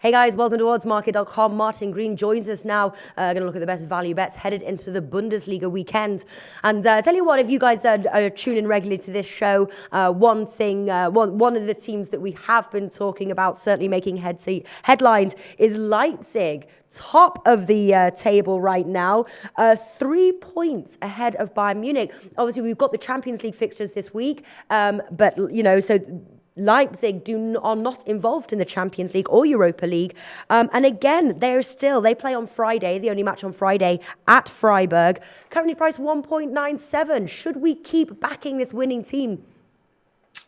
Hey guys, welcome to oddsmarket.com. Martin Green joins us now. Going to look at the best value bets headed into the Bundesliga weekend. And tell you what, if you guys are tuning regularly to this show, one of the teams that we have been talking about, certainly making headlines, is Leipzig. Top of the table right now, 3 points ahead of Bayern Munich. Obviously, we've got the Champions League fixtures this week, but so Leipzig are not involved in the Champions League or Europa League. And again, they play on Friday, the only match on Friday at Freiburg. Currently priced 1.97. Should we keep backing this winning team?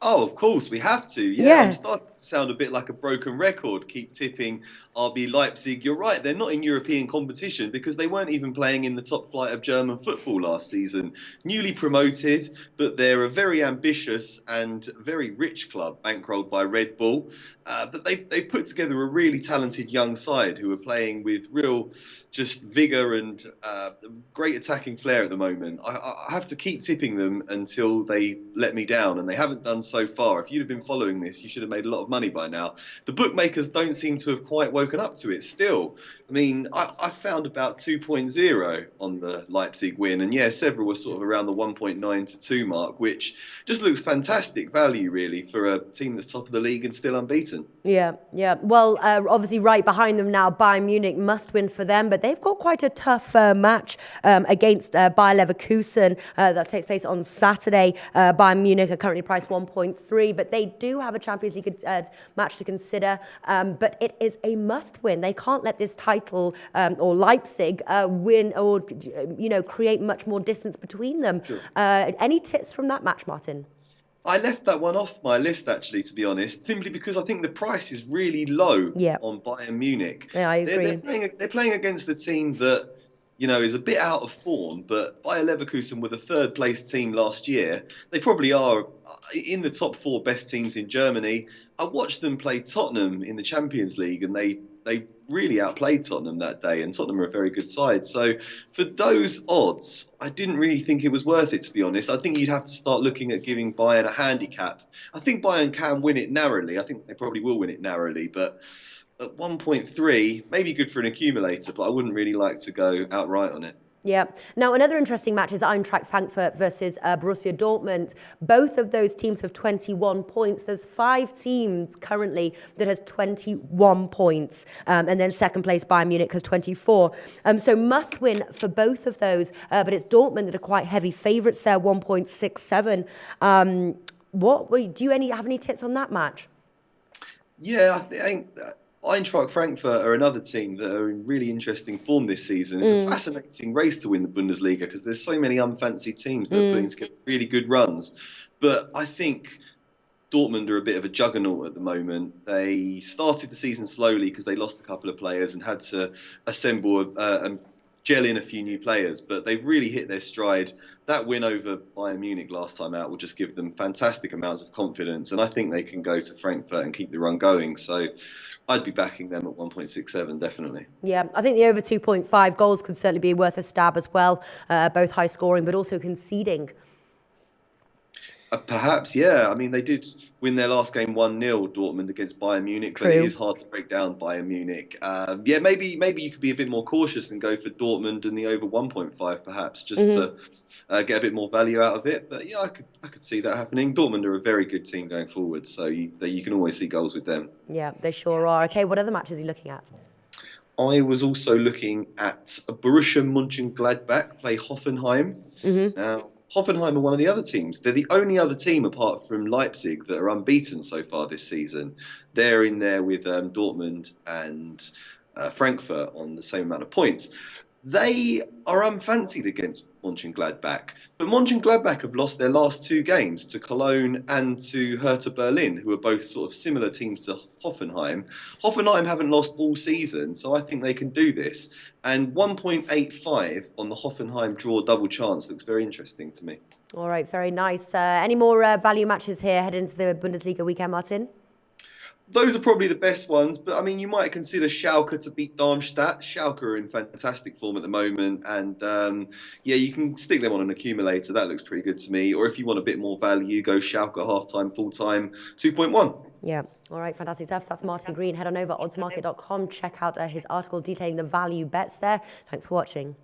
Oh, of course, we have to. Yeah, I'm starting to sound a bit like a broken record. Keep tipping RB Leipzig. You're right, they're not in European competition because they weren't even playing in the top flight of German football last season. Newly promoted, but they're a very ambitious and very rich club, bankrolled by Red Bull. But they've put together a really talented young side who are playing with real just vigour and great attacking flair at the moment. I have to keep tipping them until they let me down, and they haven't done so far. If you'd have been following this, you should have made a lot of money by now. The bookmakers don't seem to have quite woken up to it still. I mean, I found about 2.0 on the Leipzig win, and yeah, several were sort of around the 1.9 to 2 mark, which just looks fantastic value, really, for a team that's top of the league and still unbeaten. Yeah. Well, obviously right behind them now, Bayern Munich, must win for them, but they've got quite a tough match against Bayer Leverkusen that takes place on Saturday. Bayern Munich are currently priced 1.3, but they do have a Champions League match to consider, but it is a must win. They can't let this title or Leipzig win or create much more distance between them. Sure. Any tips from that match, Martin? I left that one off my list, actually, to be honest, simply because I think the price is really low on Bayern Munich. Yeah, I agree. They're playing against a team that, is a bit out of form, but Bayer Leverkusen were the third place team last year. They probably are in the top 4 best teams in Germany. I watched them play Tottenham in the Champions League, and they really outplayed Tottenham that day, and Tottenham are a very good side. So for those odds, I didn't really think it was worth it, to be honest. I think you'd have to start looking at giving Bayern a handicap. I think Bayern can win it narrowly. I think they probably will win it narrowly, but at 1.3, maybe good for an accumulator, but I wouldn't really like to go outright on it. Yeah. Now, another interesting match is Eintracht Frankfurt versus Borussia Dortmund. Both of those teams have 21 points. There's 5 teams currently that has 21 points. And then second place, Bayern Munich, has 24. So must win for both of those. But it's Dortmund that are quite heavy favourites there, 1.67. Do you have any tips on that match? Yeah, I think Eintracht Frankfurt are another team that are in really interesting form this season. It's a fascinating race to win the Bundesliga because there's so many unfancied teams that are putting together really good runs. But I think Dortmund are a bit of a juggernaut at the moment. They started the season slowly because they lost a couple of players and had to assemble and gel in a few new players, but they've really hit their stride. That win over Bayern Munich last time out will just give them fantastic amounts of confidence, and I think they can go to Frankfurt and keep the run going. So I'd be backing them at 1.67, definitely. Yeah, I think the over 2.5 goals could certainly be worth a stab as well, both high scoring but also conceding. Perhaps, yeah. I mean, they did win their last game 1-0, Dortmund, against Bayern Munich, but it is hard to break down Bayern Munich. Yeah, maybe you could be a bit more cautious and go for Dortmund and the over 1.5, perhaps, just to get a bit more value out of it. But yeah, I could see that happening. Dortmund are a very good team going forward, so you can always see goals with them. Yeah, they sure are. Okay, what other matches are you looking at? I was also looking at Borussia Mönchengladbach play Hoffenheim. Now, Hoffenheim are one of the other teams. They're the only other team apart from Leipzig that are unbeaten so far this season. They're in there with Dortmund and Frankfurt on the same amount of points. They are unfancied against Mönchengladbach, but Mönchengladbach have lost their last 2 games to Cologne and to Hertha Berlin, who are both sort of similar teams to Hoffenheim. Hoffenheim haven't lost all season, so I think they can do this. And 1.85 on the Hoffenheim draw double chance looks very interesting to me. All right, very nice. Any more value matches here heading into the Bundesliga weekend, Martin? Those are probably the best ones, but I mean, you might consider Schalke to beat Darmstadt. Schalke are in fantastic form at the moment, and yeah, you can stick them on an accumulator. That looks pretty good to me. Or if you want a bit more value, go Schalke half time, full time, 2.1. Yeah. All right. Fantastic stuff. That's Martin Green. Head on over oddsmarket.com. Check out his article detailing the value bets there. Thanks for watching.